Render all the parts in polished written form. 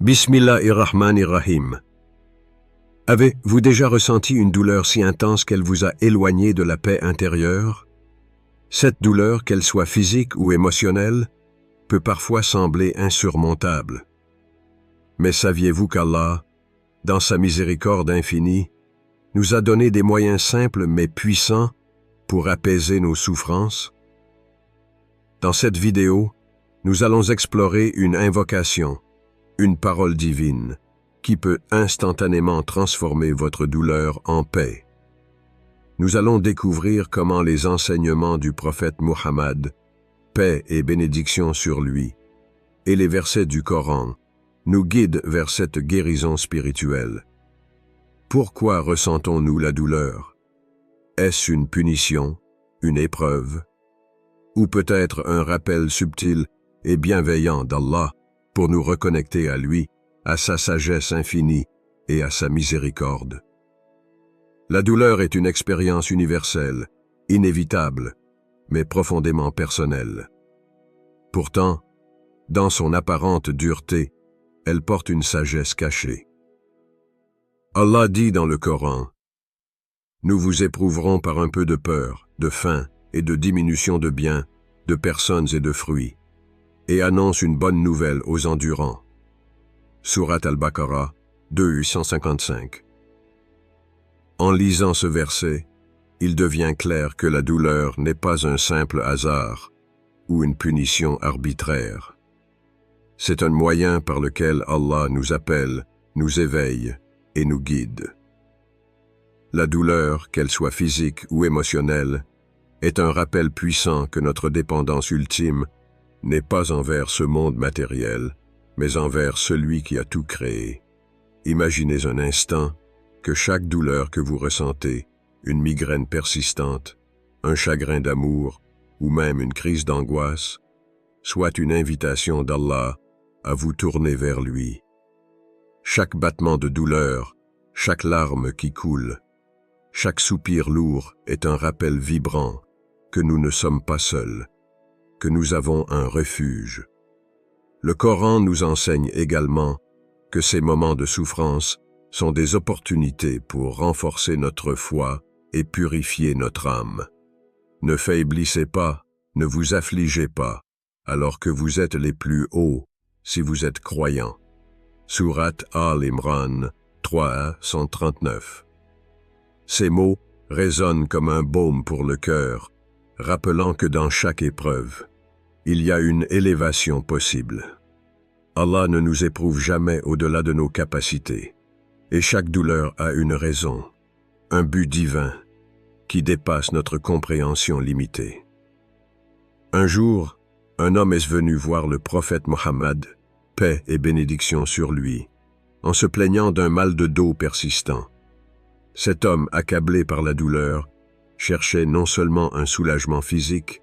Bismillahirrahmanirrahim. Avez-vous déjà ressenti une douleur si intense qu'elle vous a éloigné de la paix intérieure? Cette douleur, qu'elle soit physique ou émotionnelle, peut parfois sembler insurmontable. Mais saviez-vous qu'Allah, dans sa miséricorde infinie, nous a donné des moyens simples mais puissants pour apaiser nos souffrances? Dans cette vidéo, nous allons explorer une invocation, une parole divine, qui peut instantanément transformer votre douleur en paix. Nous allons découvrir comment les enseignements du prophète Muhammad, paix et bénédiction sur lui, et les versets du Coran, nous guident vers cette guérison spirituelle. Pourquoi ressentons-nous la douleur? Est-ce une punition, une épreuve, ou peut-être un rappel subtil et bienveillant d'Allah pour nous reconnecter à lui, à sa sagesse infinie et à sa miséricorde? La douleur est une expérience universelle, inévitable, mais profondément personnelle. Pourtant, dans son apparente dureté, elle porte une sagesse cachée. Allah dit dans le Coran: « Nous vous éprouverons par un peu de peur, de faim et de diminution de biens, de personnes et de fruits, et annonce une bonne nouvelle aux endurants. » Surat Al-Baqarah 2:155. En lisant ce verset, il devient clair que la douleur n'est pas un simple hasard ou une punition arbitraire. C'est un moyen par lequel Allah nous appelle, nous éveille et nous guide. La douleur, qu'elle soit physique ou émotionnelle, est un rappel puissant que notre dépendance ultime n'est pas envers ce monde matériel, mais envers celui qui a tout créé. Imaginez un instant que chaque douleur que vous ressentez, une migraine persistante, un chagrin d'amour ou même une crise d'angoisse, soit une invitation d'Allah à vous tourner vers lui. Chaque battement de douleur, chaque larme qui coule, chaque soupir lourd est un rappel vibrant que nous ne sommes pas seuls, que nous avons un refuge. Le Coran nous enseigne également que ces moments de souffrance sont des opportunités pour renforcer notre foi et purifier notre âme. Ne faiblissez pas, ne vous affligez pas, alors que vous êtes les plus hauts si vous êtes croyants. Surat Al-Imran 3:139. Ces mots résonnent comme un baume pour le cœur, rappelant que dans chaque épreuve, il y a une élévation possible. Allah ne nous éprouve jamais au-delà de nos capacités, et chaque douleur a une raison, un but divin qui dépasse notre compréhension limitée. Un jour, un homme est venu voir le prophète Mohammed, paix et bénédiction sur lui, en se plaignant d'un mal de dos persistant. Cet homme, accablé par la douleur, cherchait non seulement un soulagement physique,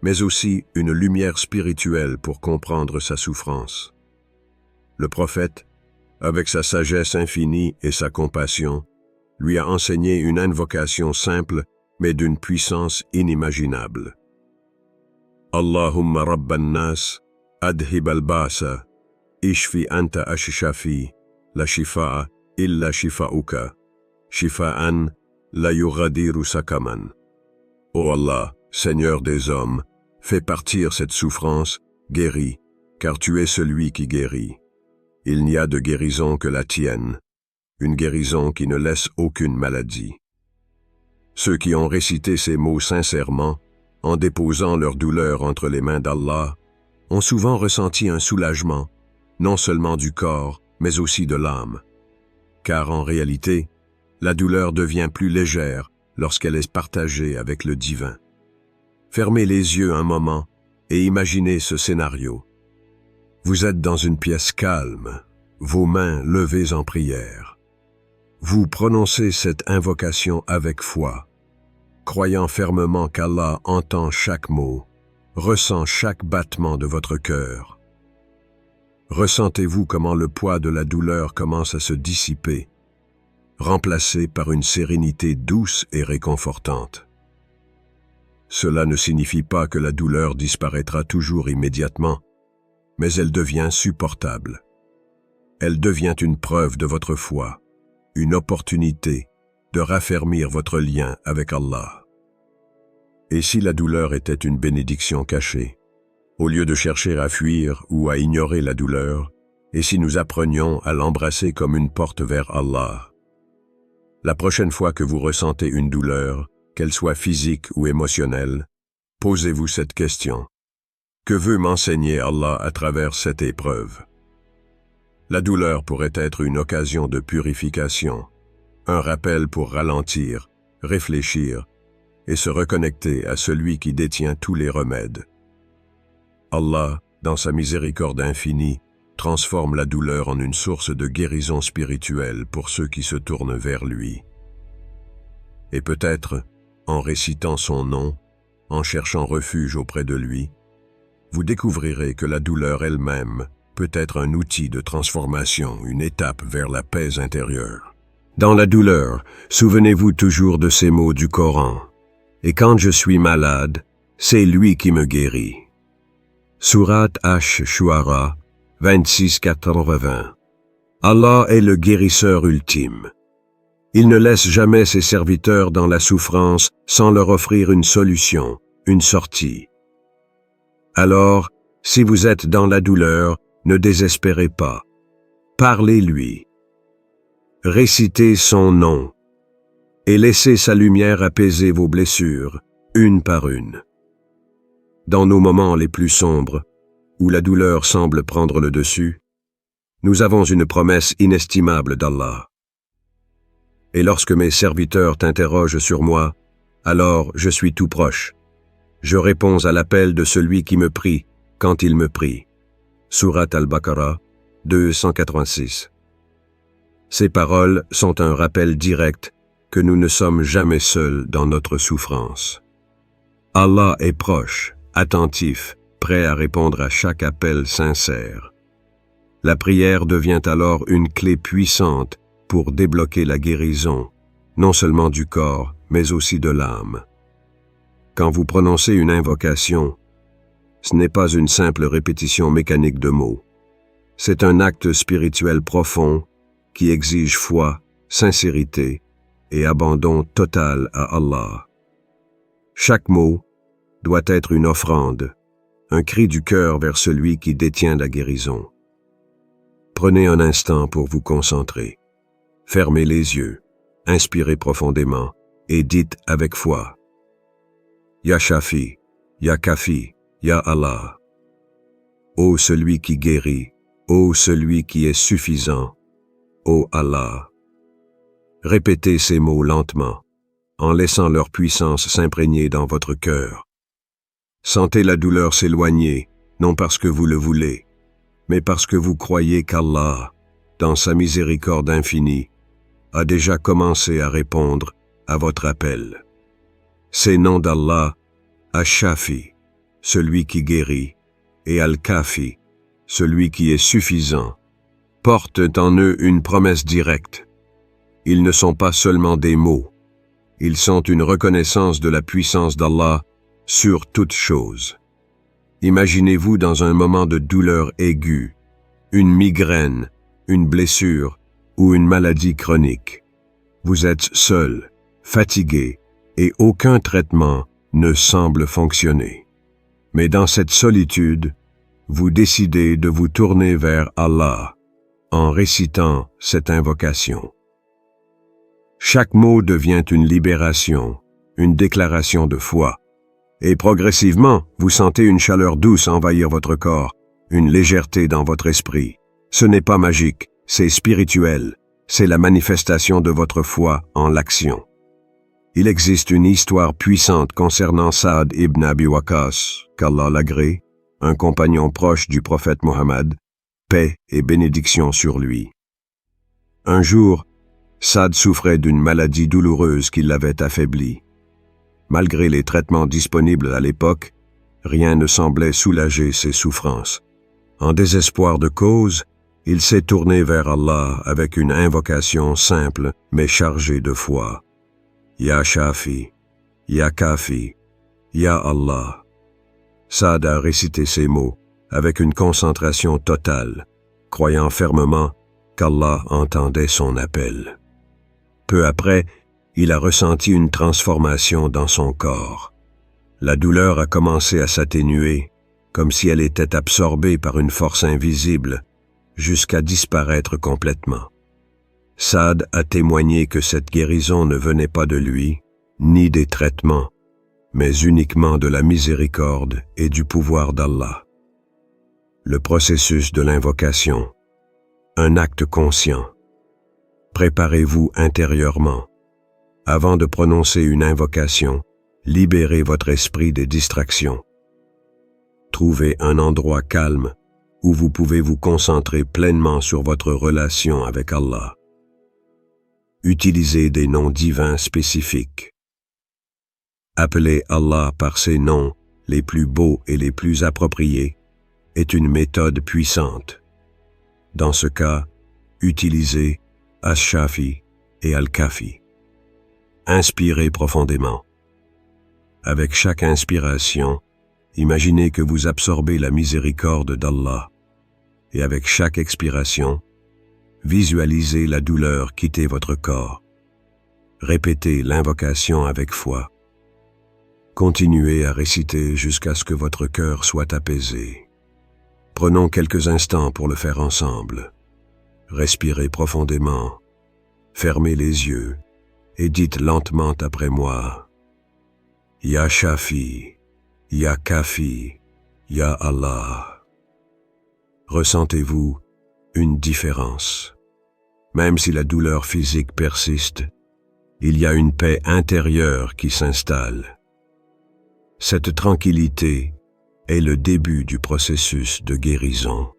mais aussi une lumière spirituelle pour comprendre sa souffrance. Le prophète, avec sa sagesse infinie et sa compassion, lui a enseigné une invocation simple mais d'une puissance inimaginable. Allahumma rabban nas, adhib al-basa, ishfi anta ash-shafi, la shifa'a illa shifa'uka, shifa'an la yughadiru sakaman. Ô Allah, Seigneur des hommes, fais partir cette souffrance, guéris, car tu es celui qui guérit. Il n'y a de guérison que la tienne, une guérison qui ne laisse aucune maladie. Ceux qui ont récité ces mots sincèrement, en déposant leur douleur entre les mains d'Allah, ont souvent ressenti un soulagement, non seulement du corps, mais aussi de l'âme. Car en réalité, la douleur devient plus légère lorsqu'elle est partagée avec le divin. Fermez les yeux un moment et imaginez ce scénario. Vous êtes dans une pièce calme, vos mains levées en prière. Vous prononcez cette invocation avec foi, croyant fermement qu'Allah entend chaque mot, ressent chaque battement de votre cœur. Ressentez-vous comment le poids de la douleur commence à se dissiper, remplacé par une sérénité douce et réconfortante. Cela ne signifie pas que la douleur disparaîtra toujours immédiatement, mais elle devient supportable. elle devient une preuve de votre foi, une opportunité de raffermir votre lien avec Allah. Et si la douleur était une bénédiction cachée, au lieu de chercher à fuir ou à ignorer la douleur, et si nous apprenions à l'embrasser comme une porte vers Allah? La prochaine fois que vous ressentez une douleur, qu'elle soit physique ou émotionnelle, posez-vous cette question. Que veut m'enseigner Allah à travers cette épreuve? La douleur pourrait être une occasion de purification, un rappel pour ralentir, réfléchir et se reconnecter à celui qui détient tous les remèdes. Allah, dans sa miséricorde infinie, transforme la douleur en une source de guérison spirituelle pour ceux qui se tournent vers lui. Et peut-être, en récitant son nom, en cherchant refuge auprès de lui, vous découvrirez que la douleur elle-même peut être un outil de transformation, une étape vers la paix intérieure. Dans la douleur, souvenez-vous toujours de ces mots du Coran. Et quand je suis malade, c'est lui qui me guérit. Sourate Ash-Shu'ara 26-80. Allah est le guérisseur ultime. Il ne laisse jamais ses serviteurs dans la souffrance sans leur offrir une solution, une sortie. Alors, si vous êtes dans la douleur, ne désespérez pas. Parlez-lui. Récitez son nom et laissez sa lumière apaiser vos blessures, une par une. Dans nos moments les plus sombres, où la douleur semble prendre le dessus, nous avons une promesse inestimable d'Allah. Et lorsque mes serviteurs t'interrogent sur moi, alors je suis tout proche. Je réponds à l'appel de celui qui me prie quand il me prie. Sourate Al-Baqarah 286. Ces paroles sont un rappel direct que nous ne sommes jamais seuls dans notre souffrance. Allah est proche, attentif, prêt à répondre à chaque appel sincère. La prière devient alors une clé puissante pour débloquer la guérison, non seulement du corps, mais aussi de l'âme. Quand vous prononcez une invocation, ce n'est pas une simple répétition mécanique de mots. C'est un acte spirituel profond qui exige foi, sincérité et abandon total à Allah. Chaque mot doit être une offrande, un cri du cœur vers celui qui détient la guérison. Prenez un instant pour vous concentrer. Fermez les yeux, inspirez profondément et dites avec foi. Ya Shafi, Ya Kafi, Ya Allah. Ô celui qui guérit, ô celui qui est suffisant, ô Allah. Répétez ces mots lentement, en laissant leur puissance s'imprégner dans votre cœur. Sentez la douleur s'éloigner, non parce que vous le voulez, mais parce que vous croyez qu'Allah, dans sa miséricorde infinie, a déjà commencé à répondre à votre appel. Ces noms d'Allah, Ash-Shafi, celui qui guérit, et Al-Kafi, celui qui est suffisant, portent en eux une promesse directe. Ils ne sont pas seulement des mots, ils sont une reconnaissance de la puissance d'Allah sur toute chose. Imaginez-vous dans un moment de douleur aiguë, une migraine, une blessure ou une maladie chronique. Vous êtes seul, fatigué, et aucun traitement ne semble fonctionner. Mais dans cette solitude, vous décidez de vous tourner vers Allah en récitant cette invocation. Chaque mot devient une libération, une déclaration de foi. Et progressivement, vous sentez une chaleur douce envahir votre corps, une légèreté dans votre esprit. Ce n'est pas magique, c'est spirituel, c'est la manifestation de votre foi en l'action. Il existe une histoire puissante concernant Saad ibn Abi Waqqas, qu'Allah l'agrée, un compagnon proche du prophète Mohammed, paix et bénédiction sur lui. Un jour, Saad souffrait d'une maladie douloureuse qui l'avait affaibli. Malgré les traitements disponibles à l'époque, rien ne semblait soulager ses souffrances. En désespoir de cause, il s'est tourné vers Allah avec une invocation simple mais chargée de foi. Ya Shafi, Ya Kafi, Ya Allah. Saad a récité ces mots avec une concentration totale, croyant fermement qu'Allah entendait son appel. Peu après, il a ressenti une transformation dans son corps. La douleur a commencé à s'atténuer, comme si elle était absorbée par une force invisible, jusqu'à disparaître complètement. Saad a témoigné que cette guérison ne venait pas de lui, ni des traitements, mais uniquement de la miséricorde et du pouvoir d'Allah. Le processus de l'invocation, un acte conscient. Préparez-vous intérieurement. Avant de prononcer une invocation, libérez votre esprit des distractions. Trouvez un endroit calme où vous pouvez vous concentrer pleinement sur votre relation avec Allah. Utilisez des noms divins spécifiques. Appeler Allah par ses noms les plus beaux et les plus appropriés est une méthode puissante. Dans ce cas, utilisez Ash-Shafi et Al-Kafi. Inspirez profondément. Avec chaque inspiration, imaginez que vous absorbez la miséricorde d'Allah, et avec chaque expiration, visualisez la douleur quitter votre corps. Répétez l'invocation avec foi. Continuez à réciter jusqu'à ce que votre cœur soit apaisé. Prenons quelques instants pour le faire ensemble. Respirez profondément, fermez les yeux et dites lentement après moi. Ya Shafi, Ya Kafi, Ya Allah. Ressentez-vous une différence. Même si la douleur physique persiste, il y a une paix intérieure qui s'installe. Cette tranquillité est le début du processus de guérison.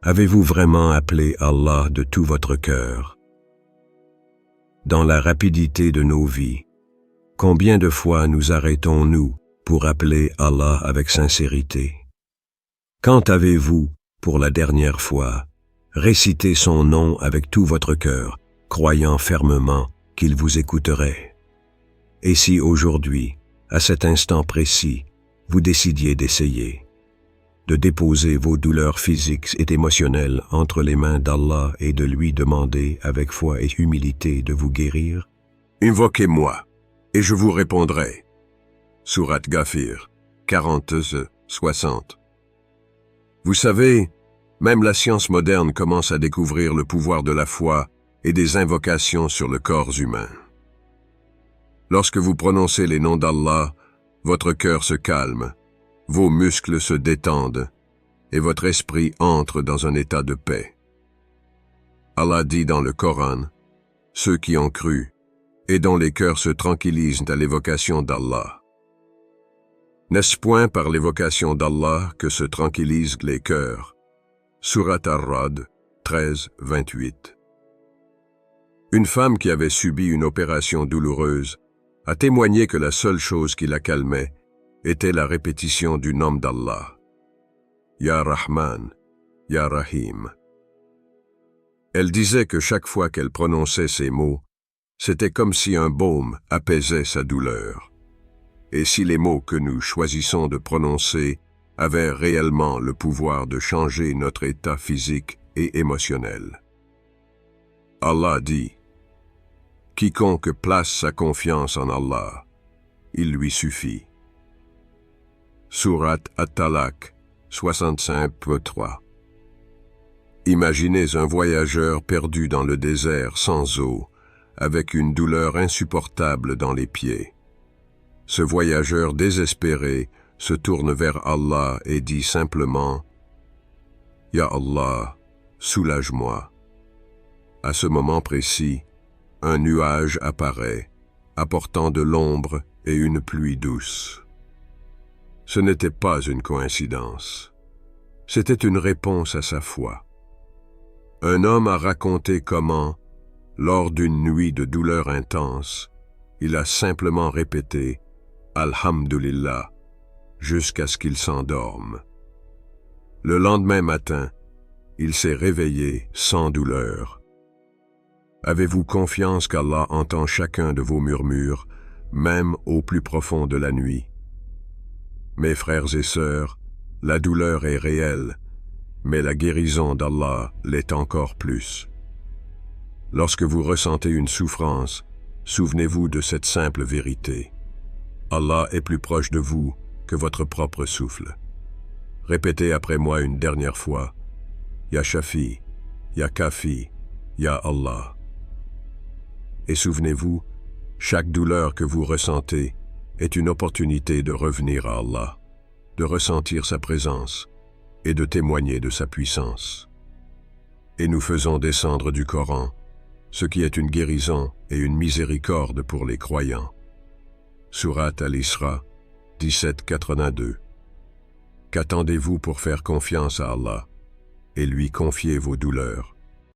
Avez-vous vraiment appelé Allah de tout votre cœur? Dans la rapidité de nos vies, combien de fois nous arrêtons-nous pour appeler Allah avec sincérité? Quand avez-vous, pour la dernière fois, récité son nom avec tout votre cœur, croyant fermement qu'il vous écouterait? Et si aujourd'hui, à cet instant précis, vous décidiez d'essayer, de déposer vos douleurs physiques et émotionnelles entre les mains d'Allah et de lui demander avec foi et humilité de vous guérir? Invoquez-moi, et je vous répondrai. Sourate Ghafir, 40-60. Vous savez, même la science moderne commence à découvrir le pouvoir de la foi et des invocations sur le corps humain. Lorsque vous prononcez les noms d'Allah, votre cœur se calme, vos muscles se détendent et votre esprit entre dans un état de paix. Allah dit dans le Coran, « Ceux qui ont cru et dont les cœurs se tranquillisent à l'évocation d'Allah. » N'est-ce point par l'évocation d'Allah que se tranquillisent les cœurs? Sourate Ar-Ra'd, 13-28. Une femme qui avait subi une opération douloureuse a témoigné que la seule chose qui la calmait était la répétition du nom d'Allah. Ya Rahman, Ya Rahim. Elle disait que chaque fois qu'elle prononçait ces mots, c'était comme si un baume apaisait sa douleur. Et si les mots que nous choisissons de prononcer avaient réellement le pouvoir de changer notre état physique et émotionnel. Allah dit, « Quiconque place sa confiance en Allah, il lui suffit. » Sourate At-Talaq, 65-3. Imaginez un voyageur perdu dans le désert sans eau, avec une douleur insupportable dans les pieds. Ce voyageur désespéré se tourne vers Allah et dit simplement « Ya Allah, soulage-moi ». À ce moment précis, un nuage apparaît, apportant de l'ombre et une pluie douce. Ce n'était pas une coïncidence. C'était une réponse à sa foi. Un homme a raconté comment, lors d'une nuit de douleur intense, il a simplement répété « Alhamdulillah » jusqu'à ce qu'il s'endorme. Le lendemain matin, il s'est réveillé sans douleur. Avez-vous confiance qu'Allah entend chacun de vos murmures, même au plus profond de la nuit? Mes frères et sœurs, la douleur est réelle, mais la guérison d'Allah l'est encore plus. Lorsque vous ressentez une souffrance, souvenez-vous de cette simple vérité. Allah est plus proche de vous que votre propre souffle. Répétez après moi une dernière fois. Ya Shafi, Ya Kafi, Ya Allah. Et souvenez-vous, chaque douleur que vous ressentez est une opportunité de revenir à Allah, de ressentir sa présence et de témoigner de sa puissance. Et nous faisons descendre du Coran ce qui est une guérison et une miséricorde pour les croyants. Sourate Al-Isra 17:82. Qu'attendez-vous pour faire confiance à Allah et lui confier vos douleurs?